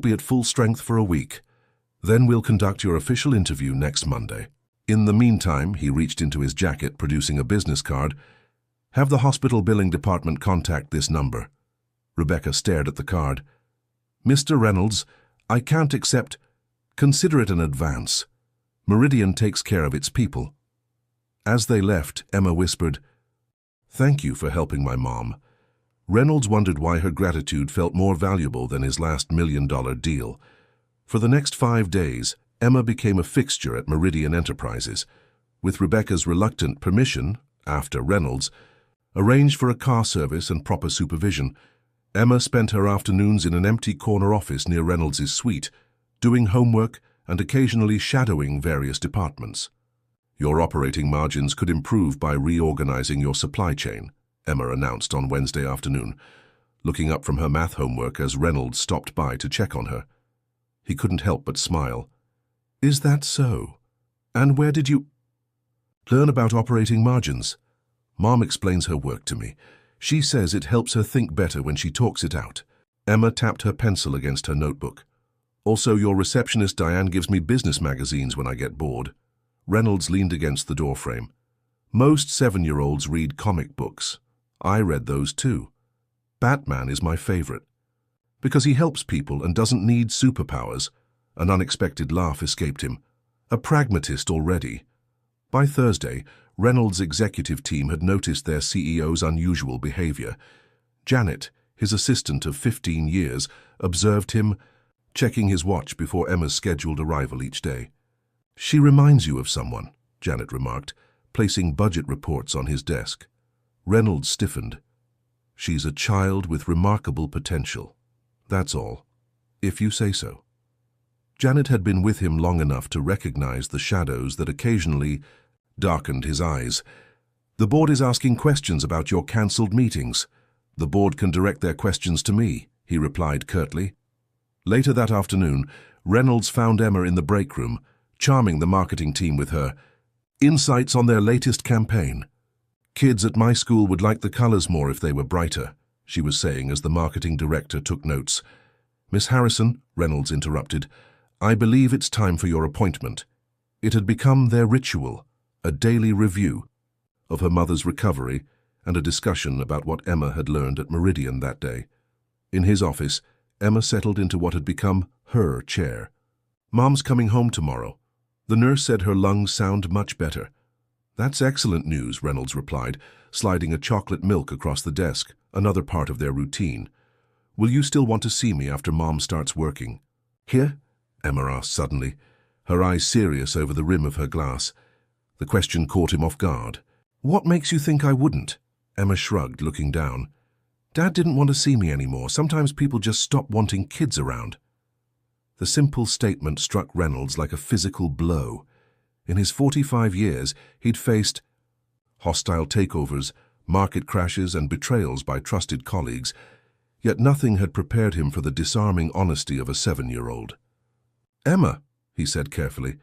Be at full strength for a week. Then we'll conduct your official interview next Monday. In the meantime, he reached into his jacket, producing a business card. Have the hospital billing department contact this number. Rebecca stared at the card. Mr. Reynolds, I can't accept. Consider it an advance. Meridian takes care of its people. As they left, Emma whispered, Thank you for helping my mom. Reynolds wondered why her gratitude felt more valuable than his last $1 million deal. For the next 5 days, Emma became a fixture at Meridian Enterprises. With Rebecca's reluctant permission, after Reynolds arranged for a car service and proper supervision, Emma spent her afternoons in an empty corner office near Reynolds' suite, doing homework and occasionally shadowing various departments. Your operating margins could improve by reorganizing your supply chain, Emma announced on Wednesday afternoon, looking up from her math homework as Reynolds stopped by to check on her. He couldn't help but smile. Is that so? And where did you learn about operating margins? Mom explains her work to me. She says it helps her think better when she talks it out. Emma tapped her pencil against her notebook. Also, your receptionist Diane gives me business magazines when I get bored. Reynolds leaned against the doorframe. Most 7-year-olds read comic books. I read those too. Batman is my favorite. Because he helps people and doesn't need superpowers. An unexpected laugh escaped him. A pragmatist already. By Thursday, Reynolds' executive team had noticed their CEO's unusual behavior. Janet, his assistant of 15 years, observed him, checking his watch before Emma's scheduled arrival each day. She reminds you of someone, Janet remarked, placing budget reports on his desk. Reynolds stiffened. She's a child with remarkable potential. That's all. If you say so. Janet had been with him long enough to recognize the shadows that occasionally darkened his eyes. The board is asking questions about your cancelled meetings. The board can direct their questions to me, he replied curtly. Later that afternoon, Reynolds found Emma in the break room, charming the marketing team with her insights on their latest campaign. Kids at my school would like the colors more if they were brighter, she was saying as the marketing director took notes. Miss Harrison, Reynolds interrupted, I believe it's time for your appointment. It had become their ritual, a daily review of her mother's recovery and a discussion about what Emma had learned at Meridian that day. In his office, Emma settled into what had become her chair. Mom's coming home tomorrow. The nurse said her lungs sound much better. That's excellent news, Reynolds replied, sliding a chocolate milk across the desk, another part of their routine. Will you still want to see me after Mom starts working? Here? Emma asked suddenly, her eyes serious over the rim of her glass. The question caught him off guard. What makes you think I wouldn't? Emma shrugged, looking down. Dad didn't want to see me anymore. Sometimes people just stop wanting kids around. The simple statement struck Reynolds like a physical blow. In his 45 years, he'd faced hostile takeovers, market crashes, and betrayals by trusted colleagues, yet nothing had prepared him for the disarming honesty of a 7-year-old. Emma, he said carefully,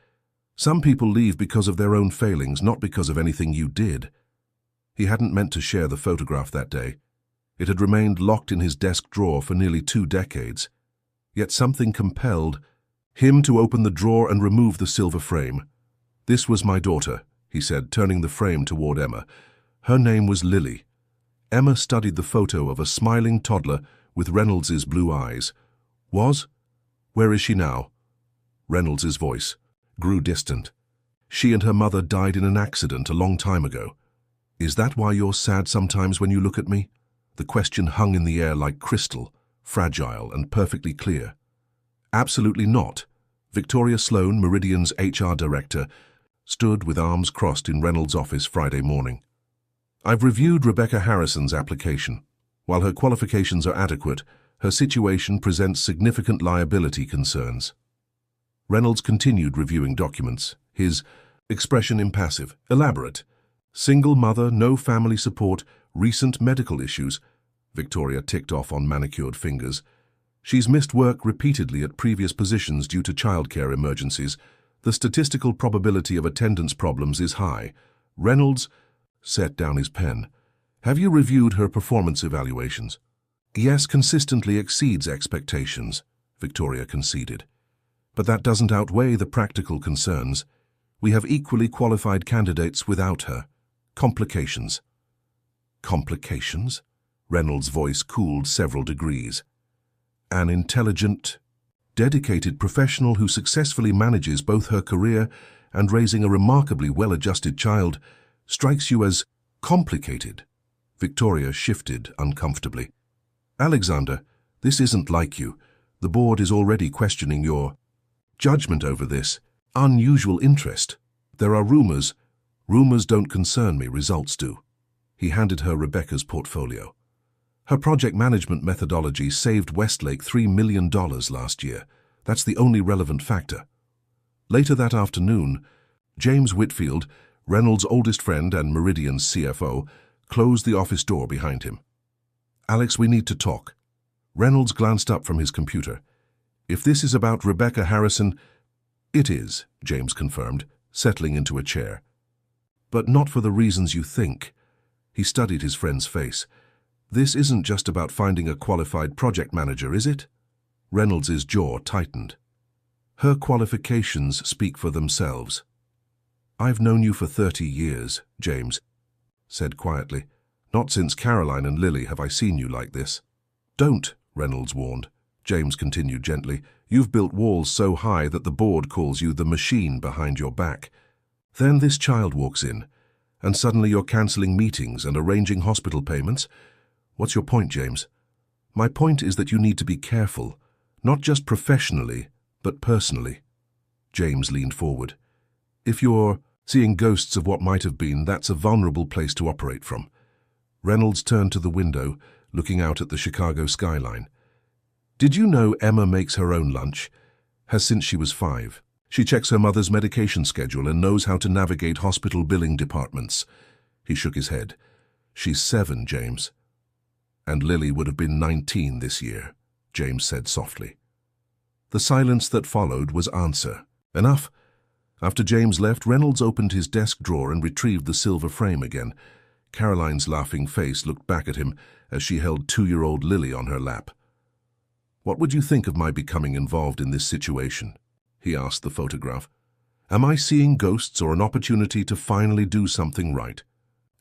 some people leave because of their own failings, not because of anything you did. He hadn't meant to share the photograph that day. It had remained locked in his desk drawer for nearly 2 decades. Yet something compelled him to open the drawer and remove the silver frame. This was my daughter, he said, turning the frame toward Emma. Her name was Lily. Emma studied the photo of a smiling toddler with Reynolds's blue eyes. Was? Where is she now? Reynolds's voice grew distant. She and her mother died in an accident a long time ago. Is that why you're sad sometimes when you look at me? The question hung in the air like crystal, fragile and perfectly clear. Absolutely not. Victoria Sloan, Meridian's HR director, stood with arms crossed in Reynolds' office Friday morning. I've reviewed Rebecca Harrison's application. While her qualifications are adequate, her situation presents significant liability concerns. Reynolds continued reviewing documents, his expression impassive, elaborate. Single mother, no family support, recent medical issues. Victoria ticked off on manicured fingers. She's missed work repeatedly at previous positions due to childcare emergencies. The statistical probability of attendance problems is high. Reynolds set down his pen. Have you reviewed her performance evaluations? Yes, consistently exceeds expectations, Victoria conceded. But that doesn't outweigh the practical concerns. We have equally qualified candidates without her. Complications. Complications? Reynolds' voice cooled several degrees. An intelligent, dedicated professional who successfully manages both her career and raising a remarkably well-adjusted child strikes you as complicated. Victoria shifted uncomfortably. Alexander, this isn't like you. The board is already questioning your judgment over this unusual interest. There are rumors. Rumors don't concern me, results do. He handed her Rebecca's portfolio. Her project management methodology saved Westlake $3 million last year. That's the only relevant factor. Later that afternoon, James Whitfield, Reynolds' oldest friend and Meridian's CFO, closed the office door behind him. Alex, we need to talk. Reynolds glanced up from his computer. If this is about Rebecca Harrison, it is, James confirmed, settling into a chair. But not for the reasons you think. He studied his friend's face. This isn't just about finding a qualified project manager, is it? Reynolds' jaw tightened. Her qualifications speak for themselves. I've known you for 30 years, James said quietly. Not since Caroline and Lily have I seen you like this. Don't, Reynolds warned. James continued gently. You've built walls so high that the board calls you the machine behind your back. Then this child walks in, and suddenly you're cancelling meetings and arranging hospital payments. What's your point, James? My point is that you need to be careful, not just professionally, but personally. James leaned forward. If you're seeing ghosts of what might have been, that's a vulnerable place to operate from. Reynolds turned to the window, looking out at the Chicago skyline. Did you know Emma makes her own lunch? Has since she was 5. She checks her mother's medication schedule and knows how to navigate hospital billing departments. He shook his head. She's 7, James. And Lily would have been 19 this year, James said softly. The silence that followed was answer. Enough. After James left, Reynolds opened his desk drawer and retrieved the silver frame again. Caroline's laughing face looked back at him as she held 2-year-old Lily on her lap. What would you think of my becoming involved in this situation? He asked the photograph. Am I seeing ghosts or an opportunity to finally do something right?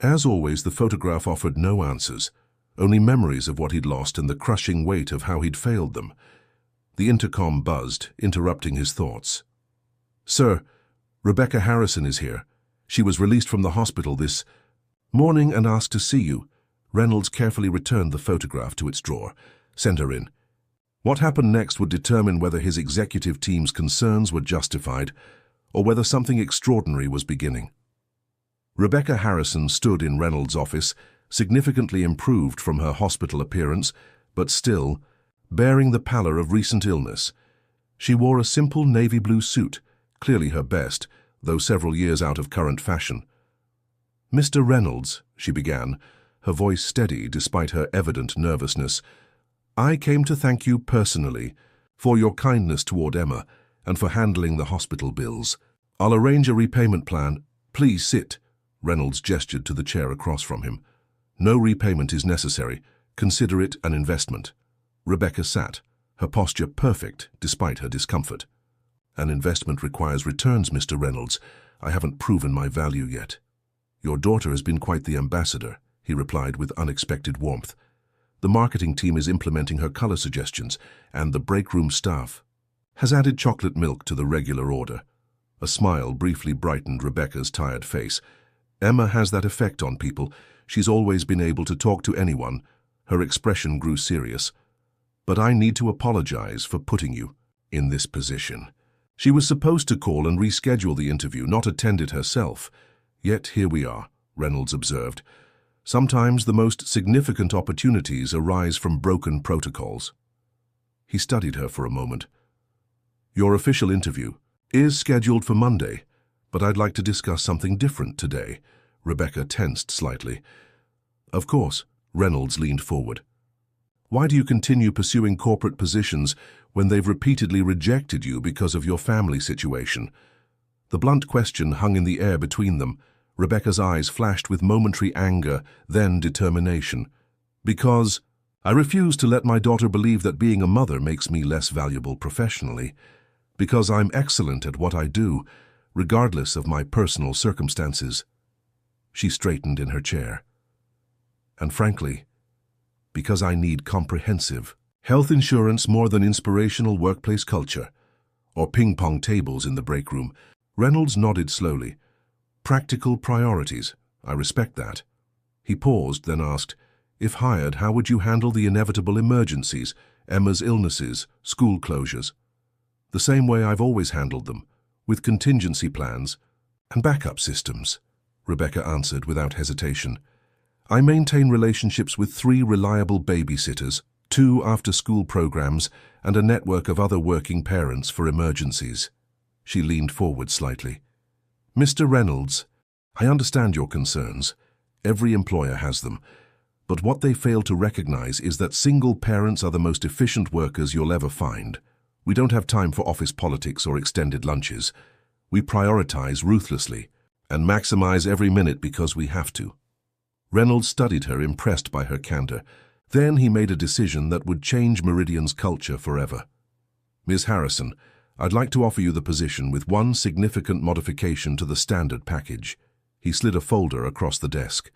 As always, the photograph offered no answers, only memories of what he'd lost and the crushing weight of how he'd failed them. The intercom buzzed, interrupting his thoughts. Sir, Rebecca Harrison is here. She was released from the hospital this morning and asked to see you. Reynolds carefully returned the photograph to its drawer. Send her in. What happened next would determine whether his executive team's concerns were justified or whether something extraordinary was beginning. Rebecca Harrison stood in Reynolds' office, significantly improved from her hospital appearance, but still bearing the pallor of recent illness. She wore a simple navy blue suit, clearly her best, though several years out of current fashion. Mr. Reynolds, she began, her voice steady despite her evident nervousness, I came to thank you personally for your kindness toward Emma and for handling the hospital bills. I'll arrange a repayment plan. Please sit. Reynolds gestured to the chair across from him. No repayment is necessary. Consider it an investment. Rebecca sat, her posture perfect despite her discomfort. An investment requires returns, Mr. Reynolds. I haven't proven my value yet. Your daughter has been quite the ambassador, he replied with unexpected warmth. The marketing team is implementing her color suggestions, and the breakroom staff has added chocolate milk to the regular order. A smile briefly brightened Rebecca's tired face. Emma has that effect on people. She's always been able to talk to anyone. Her expression grew serious. But I need to apologize for putting you in this position. She was supposed to call and reschedule the interview, not attend it herself. Yet here we are, Reynolds observed. Sometimes the most significant opportunities arise from broken protocols. He studied her for a moment. Your official interview is scheduled for Monday, but I'd like to discuss something different today. Rebecca tensed slightly. Of course, Reynolds leaned forward. Why do you continue pursuing corporate positions when they've repeatedly rejected you because of your family situation? The blunt question hung in the air between them. Rebecca's eyes flashed with momentary anger, then determination. Because, I refuse to let my daughter believe that being a mother makes me less valuable professionally, because I'm excellent at what I do, regardless of my personal circumstances. She straightened in her chair. And frankly, because I need comprehensive health insurance more than inspirational workplace culture, or ping-pong tables in the break room. Reynolds nodded slowly. Practical priorities. I respect that. He paused, then asked, if hired, how would you handle the inevitable emergencies, Emma's illnesses, school closures? The same way I've always handled them, with contingency plans and backup systems, Rebecca answered without hesitation. I maintain relationships with 3 reliable babysitters, 2 after-school programs, and a network of other working parents for emergencies. She leaned forward slightly. Mr. Reynolds, I understand your concerns. Every employer has them. But what they fail to recognize is that single parents are the most efficient workers you'll ever find. We don't have time for office politics or extended lunches. We prioritize ruthlessly and maximize every minute because we have to. Reynolds studied her, impressed by her candor. Then he made a decision that would change Meridian's culture forever. Ms. Harrison, I'd like to offer you the position with one significant modification to the standard package. He slid a folder across the desk.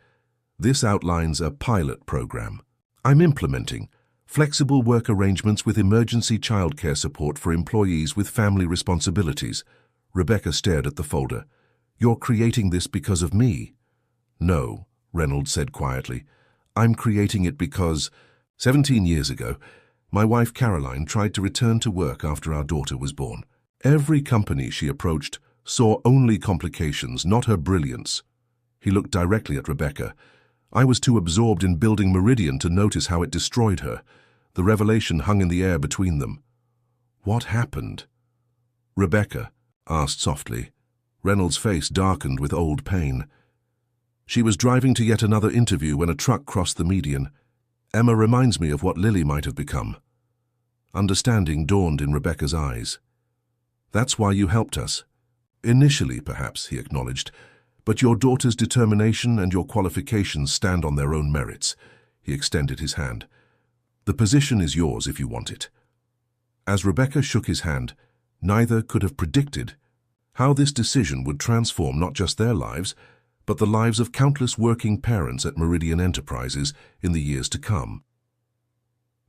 This outlines a pilot program. I'm implementing flexible work arrangements with emergency childcare support for employees with family responsibilities. Rebecca stared at the folder. You're creating this because of me? No, Reynolds said quietly. I'm creating it because 17 years ago, my wife Caroline tried to return to work after our daughter was born. Every company she approached saw only complications, not her brilliance. He looked directly at Rebecca. I was too absorbed in building Meridian to notice how it destroyed her. The revelation hung in the air between them. What happened? Rebecca asked softly. Reynolds' face darkened with old pain. She was driving to yet another interview when a truck crossed the median. Emma reminds me of what Lily might have become. Understanding dawned in Rebecca's eyes. That's why you helped us. Initially, perhaps, he acknowledged, but your daughter's determination and your qualifications stand on their own merits. He extended his hand. The position is yours if you want it. As Rebecca shook his hand, neither could have predicted how this decision would transform not just their lives, but the lives of countless working parents at Meridian Enterprises in the years to come.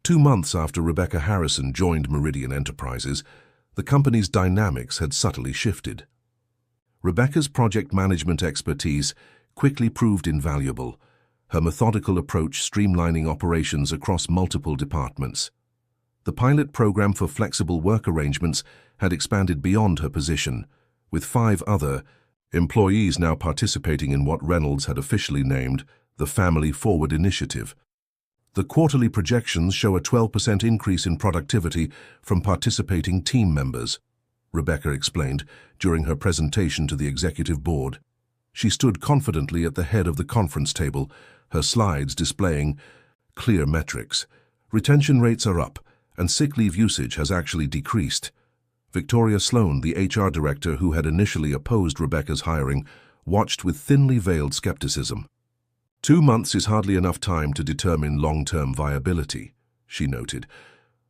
2 months after Rebecca Harrison joined Meridian Enterprises, the company's dynamics had subtly shifted. Rebecca's project management expertise quickly proved invaluable, her methodical approach streamlining operations across multiple departments. The pilot program for flexible work arrangements had expanded beyond her position, with 5 other employees now participating in what Reynolds had officially named the Family Forward Initiative. The quarterly projections show a 12% increase in productivity from participating team members, Rebecca explained during her presentation to the executive board. She stood confidently at the head of the conference table, her slides displaying clear metrics. Retention rates are up, and sick leave usage has actually decreased. Victoria Sloan, the HR director who had initially opposed Rebecca's hiring, watched with thinly veiled skepticism. 2 months is hardly enough time to determine long-term viability, she noted.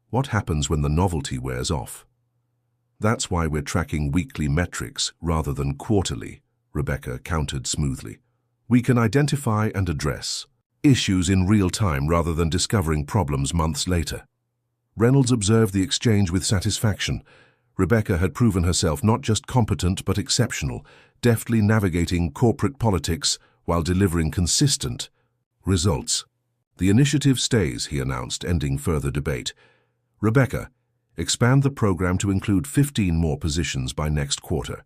What happens when the novelty wears off? That's why we're tracking weekly metrics rather than quarterly, Rebecca countered smoothly. We can identify and address issues in real time rather than discovering problems months later. Reynolds observed the exchange with satisfaction. Rebecca had proven herself not just competent but exceptional, deftly navigating corporate politics while delivering consistent results. The initiative stays, he announced, ending further debate. Rebecca, expand the program to include 15 more positions by next quarter.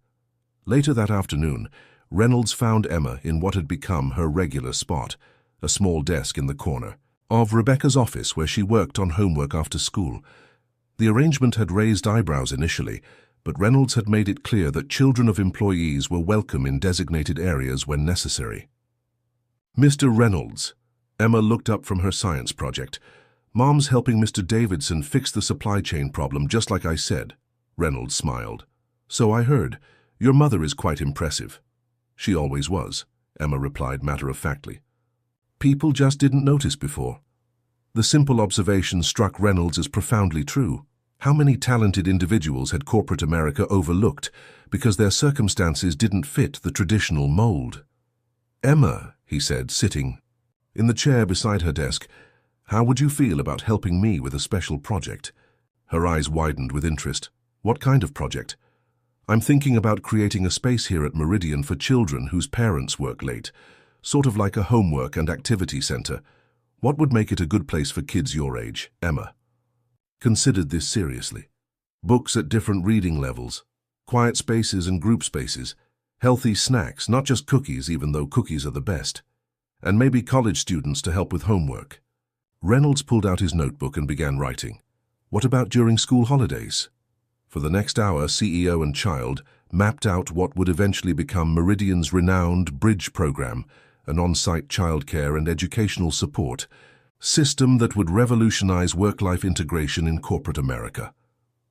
Later that afternoon, Reynolds found Emma in what had become her regular spot, a small desk in the corner of Rebecca's office where she worked on homework after school. The arrangement had raised eyebrows initially, but Reynolds had made it clear that children of employees were welcome in designated areas when necessary. Mr. Reynolds, Emma looked up from her science project. Mom's helping Mr. Davidson fix the supply chain problem, just like I said. Reynolds smiled. So I heard. Your mother is quite impressive. She always was, Emma replied matter-of-factly. People just didn't notice before. The simple observation struck Reynolds as profoundly true. How many talented individuals had corporate America overlooked because their circumstances didn't fit the traditional mold? "Emma," he said, sitting in the chair beside her desk, "how would you feel about helping me with a special project?" Her eyes widened with interest. "What kind of project?" "I'm thinking about creating a space here at Meridian for children whose parents work late, sort of like a homework and activity center. What would make it a good place for kids your age?" Emma considered this seriously. Books at different reading levels, quiet spaces and group spaces, healthy snacks, not just cookies, even though cookies are the best, and maybe college students to help with homework. Reynolds pulled out his notebook and began writing. What about during school holidays? For the next hour, CEO and Child mapped out what would eventually become Meridian's renowned Bridge program, an on-site childcare and educational support system that would revolutionize work-life integration in corporate America.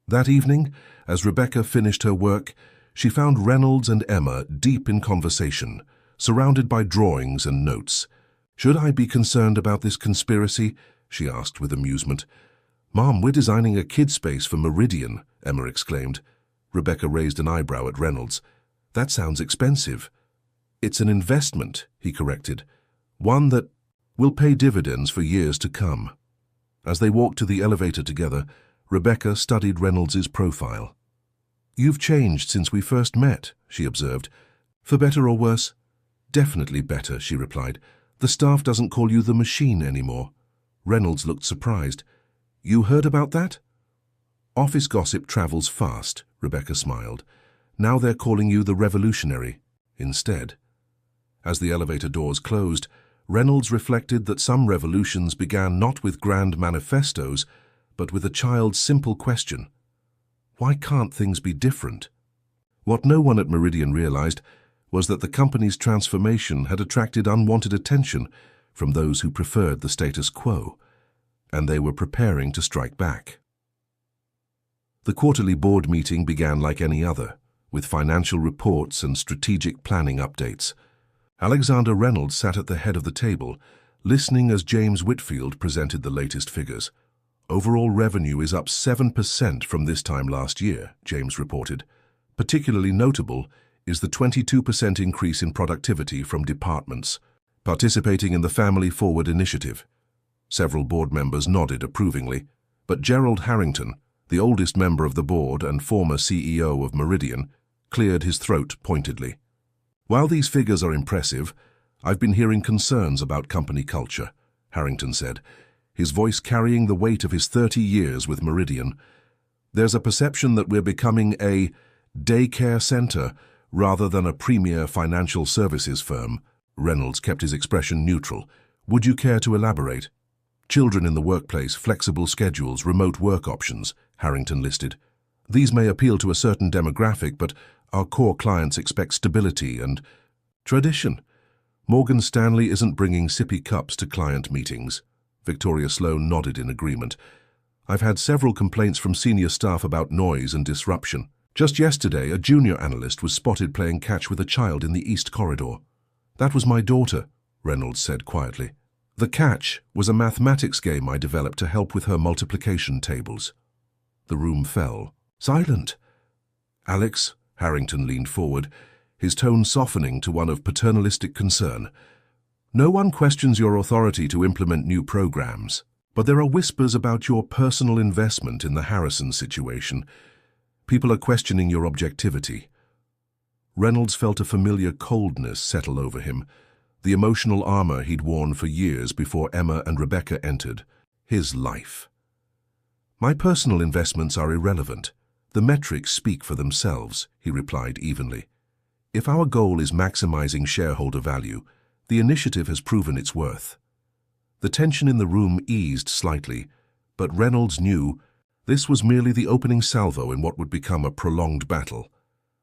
That evening, as Rebecca finished her work, she found Reynolds and Emma deep in conversation, surrounded by drawings and notes. "Should I be concerned about this conspiracy?" she asked with amusement. "Mom, we're designing a kid space for Meridian," Emma exclaimed. Rebecca raised an eyebrow at Reynolds. "That sounds expensive." "It's an investment," he corrected. "One that will pay dividends for years to come." As they walked to the elevator together, Rebecca studied Reynolds's profile. "You've changed since we first met," she observed. "For better or worse?" "Definitely better," she replied. "The staff doesn't call you the machine anymore." Reynolds looked surprised. "You heard about that?" "Office gossip travels fast," Rebecca smiled. "Now they're calling you the revolutionary instead." As the elevator doors closed, Reynolds reflected that some revolutions began not with grand manifestos, but with a child's simple question. Why can't things be different? What no one at Meridian realized was that the company's transformation had attracted unwanted attention from those who preferred the status quo, and they were preparing to strike back. The quarterly board meeting began like any other, with financial reports and strategic planning updates. Alexander Reynolds sat at the head of the table, listening as James Whitfield presented the latest figures. "Overall revenue is up 7% from this time last year," James reported. "Particularly notable is the 22% increase in productivity from departments participating in the Family Forward initiative." Several board members nodded approvingly, but Gerald Harrington, the oldest member of the board and former CEO of Meridian, cleared his throat pointedly. "While these figures are impressive, I've been hearing concerns about company culture," Harrington said, his voice carrying the weight of his 30 years with Meridian. "There's a perception that we're becoming a daycare center rather than a premier financial services firm." Reynolds kept his expression neutral. "Would you care to elaborate?" "Children in the workplace, flexible schedules, remote work options," Harrington listed. "These may appeal to a certain demographic, but our core clients expect stability and tradition. Morgan Stanley isn't bringing sippy cups to client meetings." Victoria Sloan nodded in agreement. "I've had several complaints from senior staff about noise and disruption. Just yesterday, a junior analyst was spotted playing catch with a child in the East Corridor." "That was my daughter," Reynolds said quietly. "The catch was a mathematics game I developed to help with her multiplication tables." The room fell. "Silent." "Alex," Harrington leaned forward, his tone softening to one of paternalistic concern. "No one questions your authority to implement new programs, but there are whispers about your personal investment in the Harrison situation. People are questioning your objectivity." Reynolds felt a familiar coldness settle over him, the emotional armor he'd worn for years before Emma and Rebecca entered his life. "My personal investments are irrelevant. The metrics speak for themselves," he replied evenly. "If our goal is maximizing shareholder value, the initiative has proven its worth." The tension in the room eased slightly, but Reynolds knew this was merely the opening salvo in what would become a prolonged battle.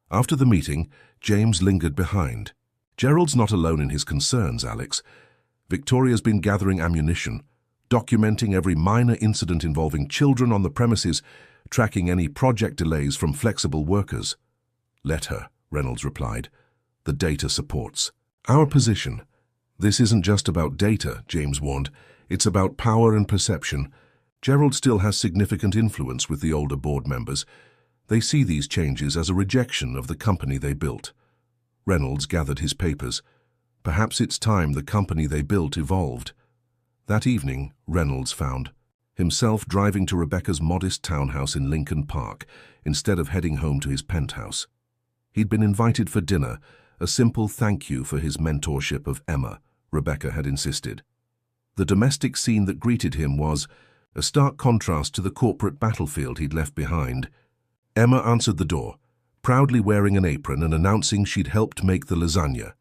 After the meeting, James lingered behind. "Gerald's not alone in his concerns, Alex. Victoria's been gathering ammunition, documenting every minor incident involving children on the premises, tracking any project delays from flexible workers." "Let her," Reynolds replied. "The data supports our position." "This isn't just about data," James warned. It's about power and perception. Gerald still has significant influence with the older board members. They see these changes as a rejection of the company they built. Reynolds gathered his papers. Perhaps it's time the company they built evolved. That evening, Reynolds found himself driving to Rebecca's modest townhouse in Lincoln Park instead of heading home to his penthouse. He'd been invited for dinner, a simple thank you for his mentorship of Emma, Rebecca had insisted. The domestic scene that greeted him was a stark contrast to the corporate battlefield he'd left behind. Emma answered the door, proudly wearing an apron and announcing she'd helped make the lasagna.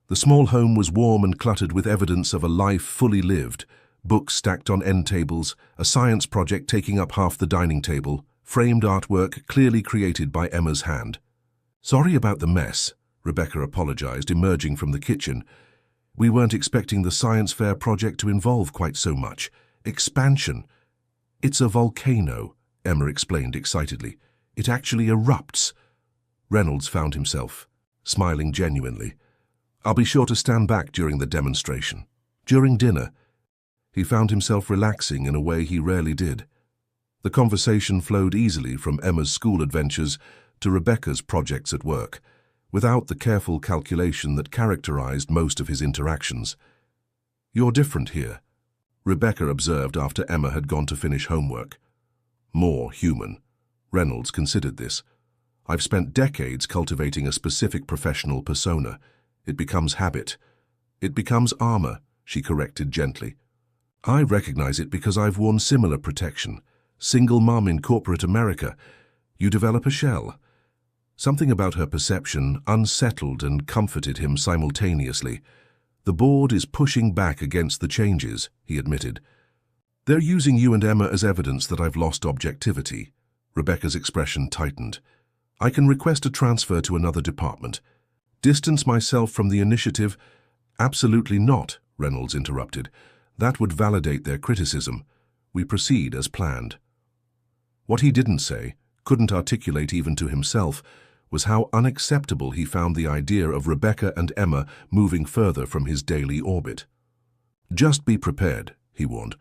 The small home was warm and cluttered with evidence of a life fully lived, books stacked on end tables, a science project taking up half the dining table, framed artwork clearly created by Emma's hand. "Sorry about the mess," Rebecca apologized, emerging from the kitchen. "We weren't expecting the science fair project to involve quite so much. Expansion." "It's a volcano," Emma explained excitedly. "It actually erupts." Reynolds found himself smiling genuinely. "I'll be sure to stand back during the demonstration." During dinner, he found himself relaxing in a way he rarely did. The conversation flowed easily from Emma's school adventures to Rebecca's projects at work, without the careful calculation that characterized most of his interactions. "You're different here," Rebecca observed after Emma had gone to finish homework. "More human." Reynolds considered this. "I've spent decades cultivating a specific professional persona. It becomes habit. It becomes armor," she corrected gently. "I recognize it because I've worn similar protection. Single mom in corporate America. You develop a shell." Something about her perception unsettled and comforted him simultaneously. "The board is pushing back against the changes," he admitted. "They're using you and Emma as evidence that I've lost objectivity." Rebecca's expression tightened. "I can request a transfer to another department. Distance myself from the initiative?" "Absolutely not," Reynolds interrupted. "That would validate their criticism. We proceed as planned." What he didn't say, couldn't articulate even to himself, was how unacceptable he found the idea of Rebecca and Emma moving further from his daily orbit. "Just be prepared," he warned.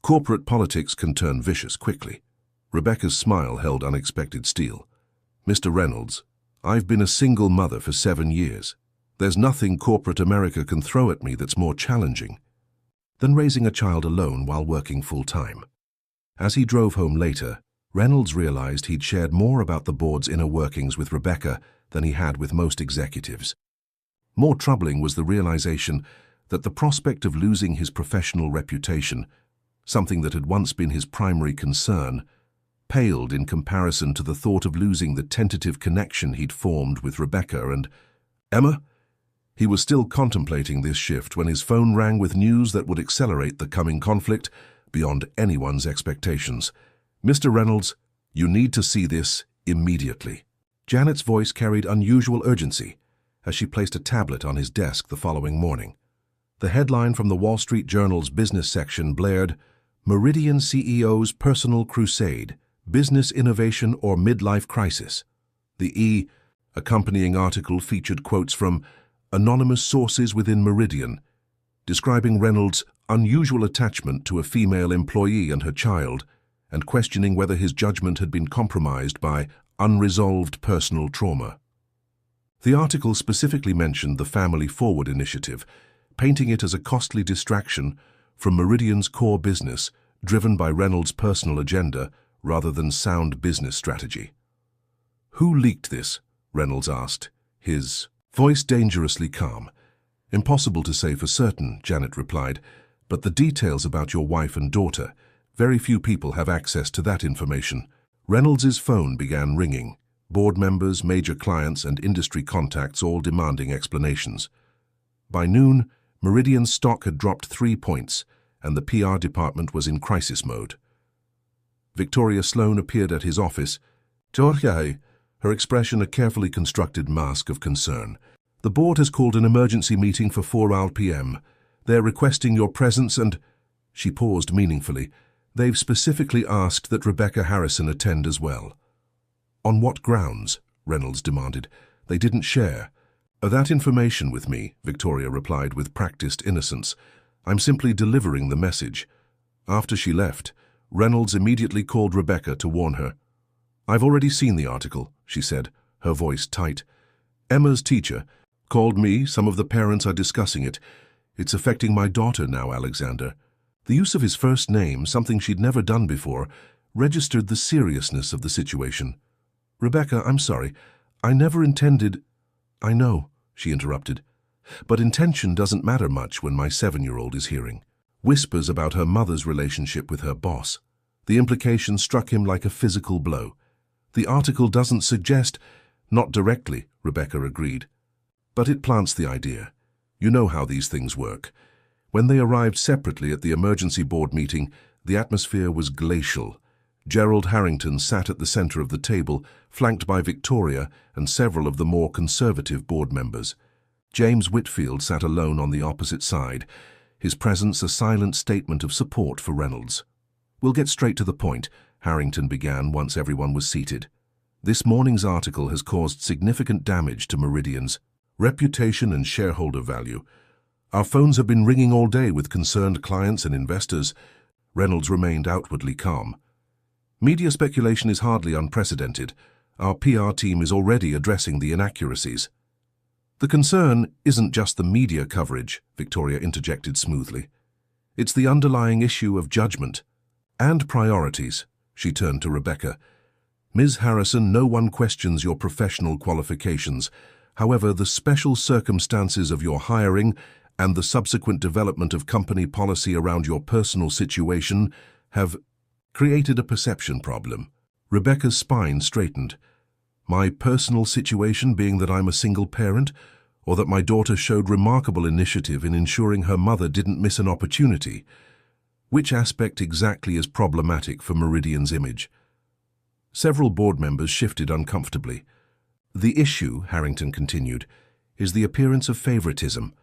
"Corporate politics can turn vicious quickly." Rebecca's smile held unexpected steel. "Mr. Reynolds, I've been a single mother for 7 years. There's nothing corporate America can throw at me that's more challenging than raising a child alone while working full-time." As he drove home later, Reynolds realized he'd shared more about the board's inner workings with Rebecca than he had with most executives. More troubling was the realization that the prospect of losing his professional reputation, something that had once been his primary concern, paled in comparison to the thought of losing the tentative connection he'd formed with Rebecca and Emma. He was still contemplating this shift when his phone rang with news that would accelerate the coming conflict beyond anyone's expectations. "Mr. Reynolds, you need to see this immediately." Janet's voice carried unusual urgency as she placed a tablet on his desk the following morning. The headline from the Wall Street Journal's business section blared, "Meridian CEO's Personal Crusade, Business Innovation or Midlife Crisis." The accompanying article featured quotes from anonymous sources within Meridian, describing Reynolds' unusual attachment to a female employee and her child, and questioning whether his judgment had been compromised by unresolved personal trauma. The article specifically mentioned the Family Forward initiative, painting it as a costly distraction from Meridian's core business, driven by Reynolds' personal agenda rather than sound business strategy. "Who leaked this?" Reynolds asked, his voice dangerously calm. "Impossible to say for certain," Janet replied, "but the details about your wife and daughter, very few people have access to that information." Reynolds's phone began ringing, board members, major clients, and industry contacts all demanding explanations. By noon, Meridian's stock had dropped 3 points, and the PR department was in crisis mode. Victoria Sloan appeared at his office. "Georgia," her expression a carefully constructed mask of concern. "The board has called an emergency meeting for 4 p.m. They're requesting your presence and—" She paused meaningfully. "They've specifically asked that Rebecca Harrison attend as well." "On what grounds?" Reynolds demanded. "They didn't share." "That information with me," Victoria replied with practiced innocence. I'm simply delivering the message." After she left, Reynolds immediately called Rebecca to warn her. "I've already seen the article," she said, her voice tight. "Emma's teacher called me. Some of the parents are discussing it. It's affecting my daughter now, Alexander." The use of his first name, something she'd never done before, registered the seriousness of the situation. "Rebecca, I'm sorry. I never intended—" "I know," she interrupted. "But intention doesn't matter much when my 7-year-old is hearing whispers about her mother's relationship with her boss." The implication struck him like a physical blow. "The article doesn't suggest—" "Not directly," Rebecca agreed. "But it plants the idea. You know how these things work." When they arrived separately at the emergency board meeting, the atmosphere was glacial. Gerald Harrington sat at the center of the table, flanked by Victoria and several of the more conservative board members. James Whitfield sat alone on the opposite side, his presence a silent statement of support for Reynolds. "We'll get straight to the point," Harrington began once everyone was seated. "This morning's article has caused significant damage to Meridian's reputation and shareholder value. Our phones have been ringing all day with concerned clients and investors." Reynolds remained outwardly calm. "Media speculation is hardly unprecedented. Our PR team is already addressing the inaccuracies." "The concern isn't just the media coverage," Victoria interjected smoothly. "It's the underlying issue of judgment and priorities." She turned to Rebecca. "Ms. Harrison, no one questions your professional qualifications. However, the special circumstances of your hiring and the subsequent development of company policy around your personal situation have created a perception problem." Rebecca's spine straightened. "My personal situation being that I'm a single parent, or that my daughter showed remarkable initiative in ensuring her mother didn't miss an opportunity? Which aspect exactly is problematic for Meridian's image?" Several board members shifted uncomfortably. "The issue," Harrington continued, "is the appearance of favoritism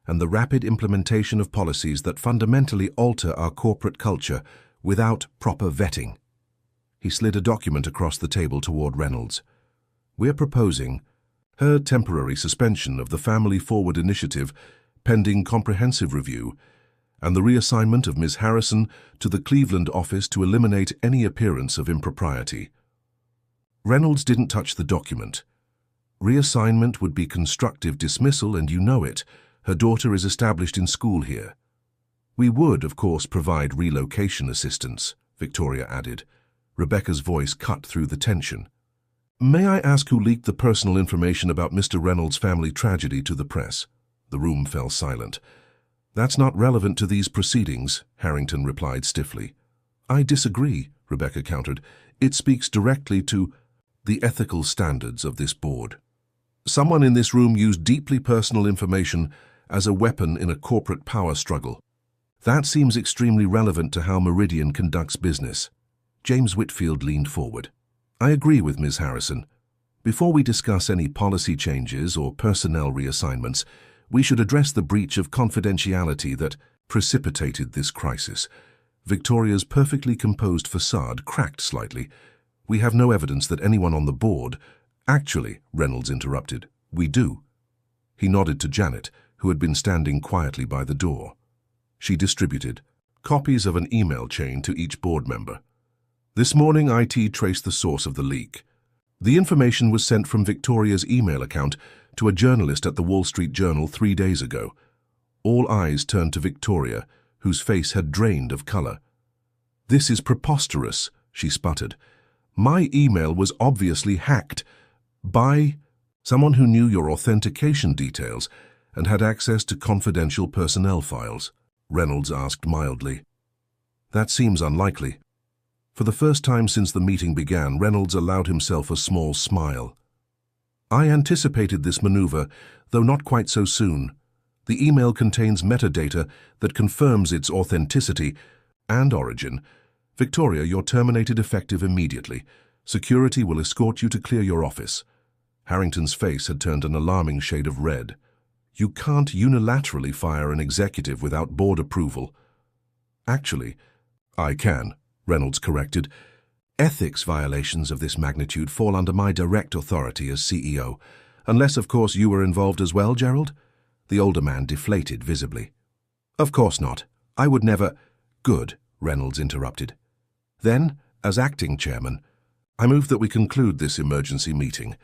and the rapid implementation of policies that fundamentally alter our corporate culture without proper vetting." He slid a document across the table toward Reynolds. "We're proposing her temporary suspension of the Family Forward Initiative pending comprehensive review and the reassignment of Ms. Harrison to the Cleveland office to eliminate any appearance of impropriety." Reynolds didn't touch the document. "Reassignment would be constructive dismissal, and you know it. Her daughter is established in school here." "We would, of course, provide relocation assistance," Victoria added. Rebecca's voice cut through the tension. "May I ask who leaked the personal information about Mr. Reynolds' family tragedy to the press?" The room fell silent. "That's not relevant to these proceedings," Harrington replied stiffly. "I disagree," Rebecca countered. "It speaks directly to the ethical standards of this board. Someone in this room used deeply personal information as a weapon in a corporate power struggle. That seems extremely relevant to how Meridian conducts business." James Whitfield leaned forward. "I agree with Ms. Harrison. Before we discuss any policy changes or personnel reassignments, we should address the breach of confidentiality that precipitated this crisis." Victoria's perfectly composed facade cracked slightly. "We have no evidence that anyone on the board—" "Actually," Reynolds interrupted, "we do." He nodded to Janet, who had been standing quietly by the door. She distributed copies of an email chain to each board member. "This morning, IT traced the source of the leak. The information was sent from Victoria's email account to a journalist at the Wall Street Journal 3 days ago." All eyes turned to Victoria, whose face had drained of color. "This is preposterous," she sputtered. "My email was obviously hacked by someone who knew your authentication details and had access to confidential personnel files," Reynolds asked mildly. "That seems unlikely." For the first time since the meeting began, Reynolds allowed himself a small smile. "I anticipated this maneuver, though not quite so soon. The email contains metadata that confirms its authenticity and origin. Victoria, you're terminated effective immediately. Security will escort you to clear your office." Harrington's face had turned an alarming shade of red. "You can't unilaterally fire an executive without board approval." "Actually, I can," Reynolds corrected. "Ethics violations of this magnitude fall under my direct authority as CEO. Unless, of course, you were involved as well, Gerald?" The older man deflated visibly. Of course not. I would never— Good, Reynolds interrupted. Then, as acting chairman, I move that we conclude this emergency meeting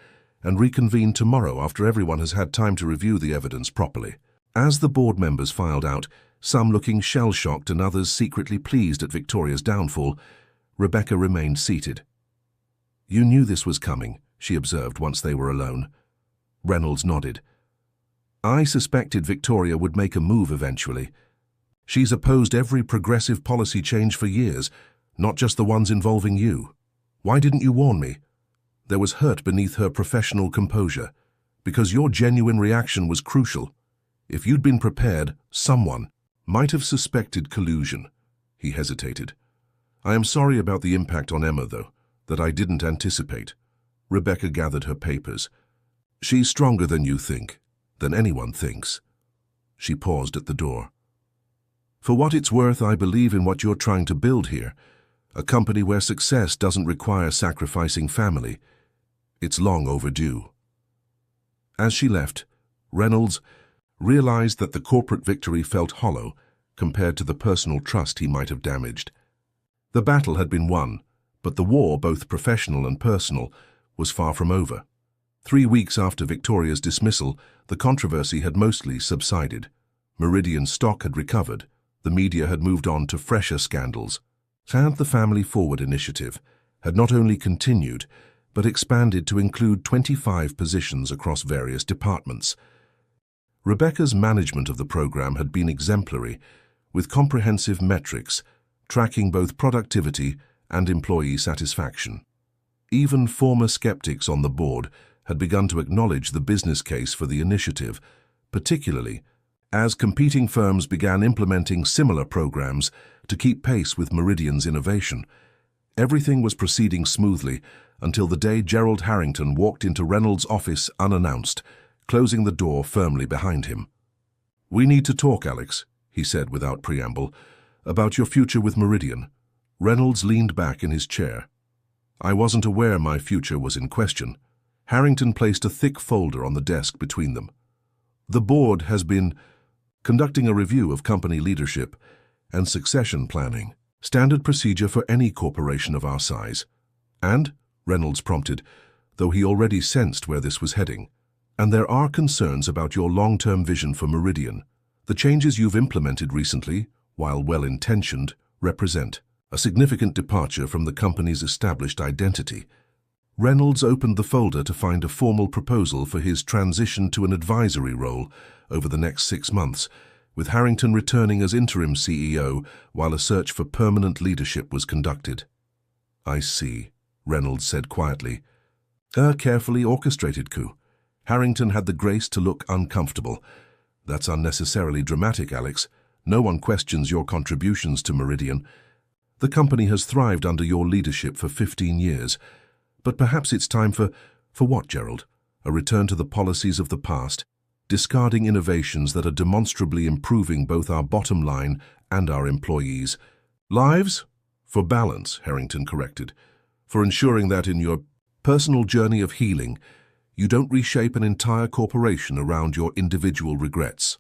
and reconvene tomorrow after everyone has had time to review the evidence properly. As the board members filed out, some looking shell-shocked and others secretly pleased at Victoria's downfall, Rebecca remained seated. You knew this was coming, she observed once they were alone. Reynolds nodded. I suspected Victoria would make a move eventually. She's opposed every progressive policy change for years, not just the ones involving you. Why didn't you warn me? There was hurt beneath her professional composure, because your genuine reaction was crucial. If you'd been prepared, someone might have suspected collusion. He hesitated. I am sorry about the impact on Emma, though, that I didn't anticipate. Rebecca gathered her papers. She's stronger than you think, than anyone thinks. She paused at the door. For what it's worth, I believe in what you're trying to build here, a company where success doesn't require sacrificing family. It's long overdue. As she left, Reynolds realized that the corporate victory felt hollow compared to the personal trust he might have damaged. The battle had been won, but the war, both professional and personal, was far from over. 3 weeks after Victoria's dismissal, the controversy had mostly subsided. Meridian's stock had recovered. The media had moved on to fresher scandals. And the Family Forward initiative had not only continued, but expanded to include 25 positions across various departments. Rebecca's management of the program had been exemplary, with comprehensive metrics tracking both productivity and employee satisfaction. Even former skeptics on the board had begun to acknowledge the business case for the initiative, particularly as competing firms began implementing similar programs to keep pace with Meridian's innovation. Everything was proceeding smoothly until the day Gerald Harrington walked into Reynolds' office unannounced, closing the door firmly behind him. We need to talk, Alex, he said without preamble, about your future with Meridian. Reynolds leaned back in his chair. I wasn't aware my future was in question. Harrington placed a thick folder on the desk between them. The board has been conducting a review of company leadership and succession planning, standard procedure for any corporation of our size. And, Reynolds prompted, though he already sensed where this was heading, and there are concerns about your long-term vision for Meridian. The changes you've implemented recently, while well-intentioned, represent a significant departure from the company's established identity. Reynolds opened the folder to find a formal proposal for his transition to an advisory role over the next 6 months, with Harrington returning as interim CEO while a search for permanent leadership was conducted. I see, Reynolds said quietly. A carefully orchestrated coup. Harrington had the grace to look uncomfortable. That's unnecessarily dramatic, Alex. No one questions your contributions to Meridian. The company has thrived under your leadership for 15 years. But perhaps it's time for what, Gerald? A return to the policies of the past, discarding innovations that are demonstrably improving both our bottom line and our employees' lives? For balance, Harrington corrected. For ensuring that in your personal journey of healing, you don't reshape an entire corporation around your individual regrets.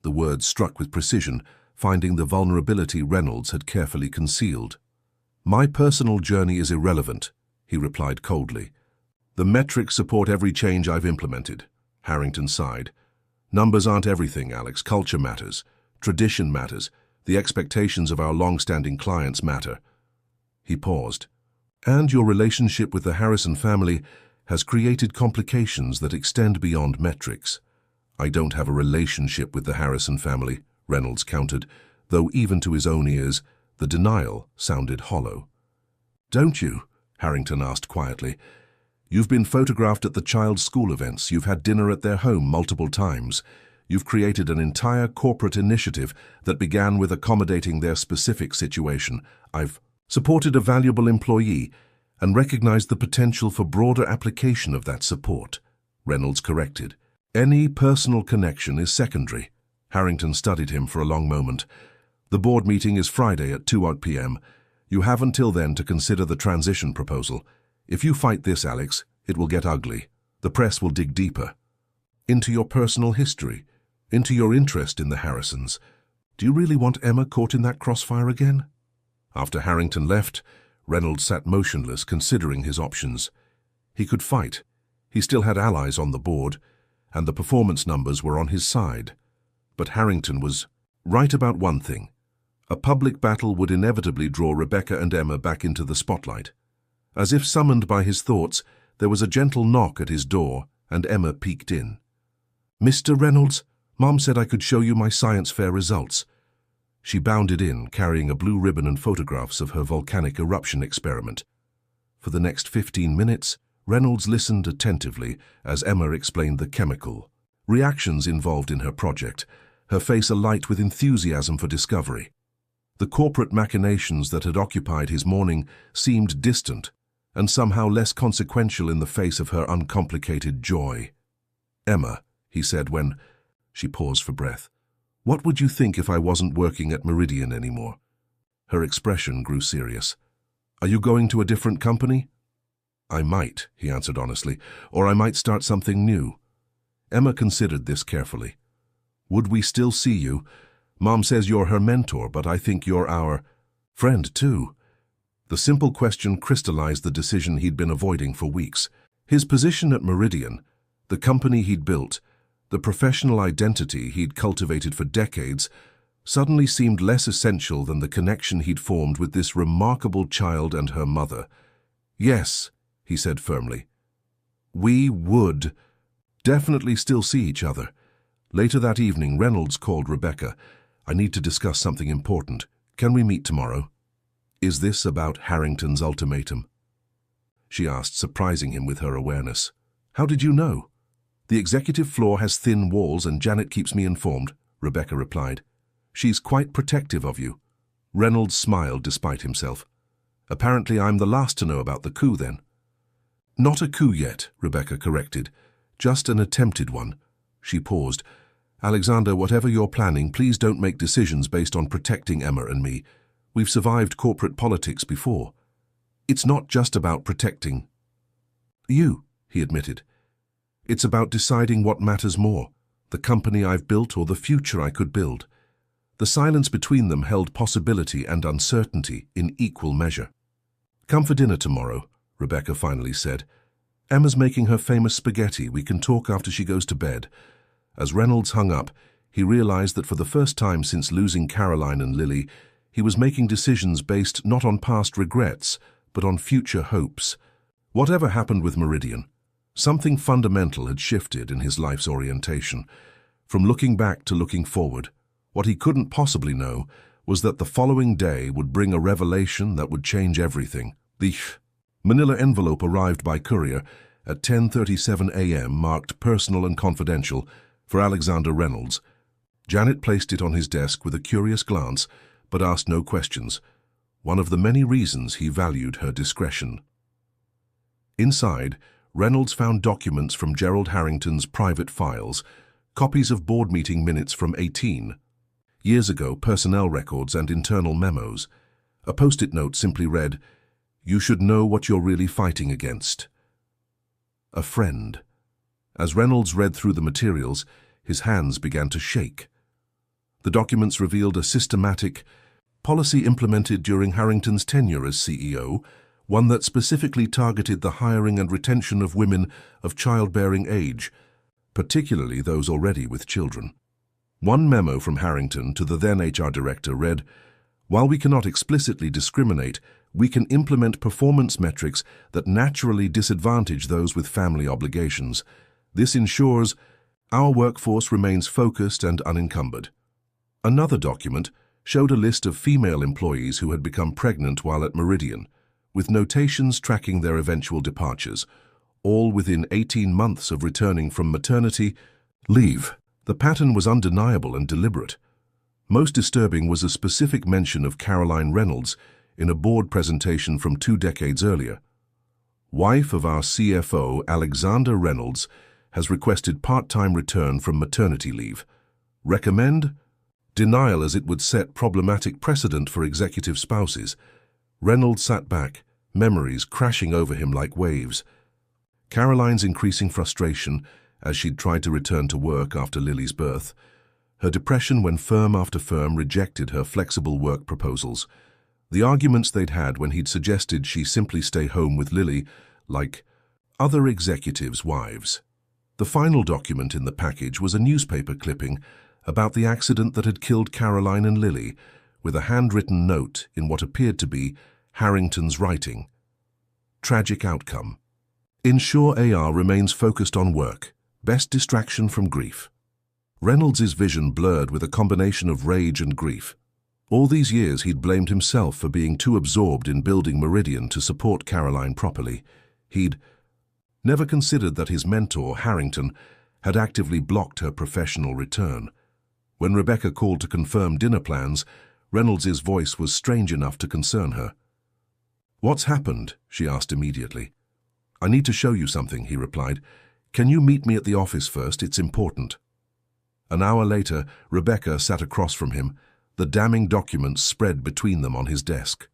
The words struck with precision, finding the vulnerability Reynolds had carefully concealed. My personal journey is irrelevant, he replied coldly. The metrics support every change I've implemented. Harrington sighed. Numbers aren't everything, Alex. Culture matters. Tradition matters. The expectations of our long-standing clients matter. He paused. And your relationship with the Harrison family has created complications that extend beyond metrics. I don't have a relationship with the Harrison family, Reynolds countered, though even to his own ears, the denial sounded hollow. Don't you? Harrington asked quietly. You've been photographed at the child's school events. You've had dinner at their home multiple times. You've created an entire corporate initiative that began with accommodating their specific situation. I've supported a valuable employee and recognized the potential for broader application of that support, Reynolds corrected. Any personal connection is secondary. Harrington studied him for a long moment. The board meeting is Friday at 2 p.m. You have until then to consider the transition proposal. If you fight this, Alex, it will get ugly. The press will dig deeper. Into your personal history, into your interest in the Harrisons. Do you really want Emma caught in that crossfire again? After Harrington left, Reynolds sat motionless, considering his options. He could fight. He still had allies on the board, and the performance numbers were on his side. But Harrington was right about one thing. A public battle would inevitably draw Rebecca and Emma back into the spotlight. As if summoned by his thoughts, there was a gentle knock at his door, and Emma peeked in. "Mr. Reynolds, Mom said I could show you my science fair results." She bounded in, carrying a blue ribbon and photographs of her volcanic eruption experiment. For the next 15 minutes, Reynolds listened attentively as Emma explained the chemical reactions involved in her project, her face alight with enthusiasm for discovery. The corporate machinations that had occupied his morning seemed distant and somehow less consequential in the face of her uncomplicated joy. "Emma," he said when she paused for breath, "what would you think if I wasn't working at Meridian anymore?" Her expression grew serious. "Are you going to a different company?" "I might," he answered honestly, "or I might start something new." Emma considered this carefully. "Would we still see you? Mom says you're her mentor, but I think you're our friend too." The simple question crystallized the decision he'd been avoiding for weeks. His position at Meridian, the company he'd built, the professional identity he'd cultivated for decades, suddenly seemed less essential than the connection he'd formed with this remarkable child and her mother. "Yes," he said firmly. "We would definitely still see each other." Later that evening, Reynolds called Rebecca. "I need to discuss something important. Can we meet tomorrow?" "Is this about Harrington's ultimatum?" she asked, surprising him with her awareness. "How did you know?" "The executive floor has thin walls and Janet keeps me informed," Rebecca replied. "She's quite protective of you." Reynolds smiled despite himself. "Apparently I'm the last to know about the coup then." "Not a coup yet," Rebecca corrected. "Just an attempted one." She paused. "Alexander, whatever you're planning, please don't make decisions based on protecting Emma and me. We've survived corporate politics before. It's not just about protecting you," he admitted. "It's about deciding what matters more, the company I've built or the future I could build." The silence between them held possibility and uncertainty in equal measure. "Come for dinner tomorrow," Rebecca finally said. "Emma's making her famous spaghetti. We can talk after she goes to bed." As Reynolds hung up, he realized that for the first time since losing Caroline and Lily, he was making decisions based not on past regrets, but on future hopes. Whatever happened with Meridian, something fundamental had shifted in his life's orientation. From looking back to looking forward, what he couldn't possibly know was that the following day would bring a revelation that would change everything. The manila envelope arrived by courier at 10:37 a.m., marked personal and confidential, for Alexander Reynolds. Janet placed it on his desk with a curious glance, but asked no questions, one of the many reasons he valued her discretion. Inside, Reynolds found documents from Gerald Harrington's private files, copies of board meeting minutes from 18 years ago, personnel records and internal memos. A post-it note simply read, "You should know what you're really fighting against." A friend. As Reynolds read through the materials, his hands began to shake. The documents revealed a systematic policy implemented during Harrington's tenure as CEO, one that specifically targeted the hiring and retention of women of childbearing age, particularly those already with children. One memo from Harrington to the then HR director read, "While we cannot explicitly discriminate, we can implement performance metrics that naturally disadvantage those with family obligations. This ensures our workforce remains focused and unencumbered." Another document showed a list of female employees who had become pregnant while at Meridian, with notations tracking their eventual departures, all within 18 months of returning from maternity leave. The pattern was undeniable and deliberate. Most disturbing was a specific mention of Caroline Reynolds in a board presentation from 2 decades earlier. "Wife of our CFO, Alexander Reynolds, has requested part-time return from maternity leave. Recommend?" Denial, as it would set problematic precedent for executive spouses. Reynolds sat back, memories crashing over him like waves. Caroline's increasing frustration as she'd tried to return to work after Lily's birth, her depression when firm after firm rejected her flexible work proposals, the arguments they'd had when he'd suggested she simply stay home with Lily, like other executives' wives. The final document in the package was a newspaper clipping about the accident that had killed Caroline and Lily, with a handwritten note in what appeared to be Harrington's writing. Tragic outcome. Ensure AR remains focused on work, best distraction from grief. Reynolds's vision blurred with a combination of rage and grief. All these years he'd blamed himself for being too absorbed in building Meridian to support Caroline properly. He'd never considered that his mentor, Harrington, had actively blocked her professional return. When Rebecca called to confirm dinner plans, Reynolds's voice was strange enough to concern her. "What's happened?" she asked immediately. "I need to show you something," he replied. "Can you meet me at the office first? It's important." An hour later, Rebecca sat across from him, the damning documents spread between them on his desk.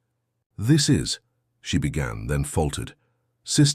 "This is," she began, then faltered. "Sister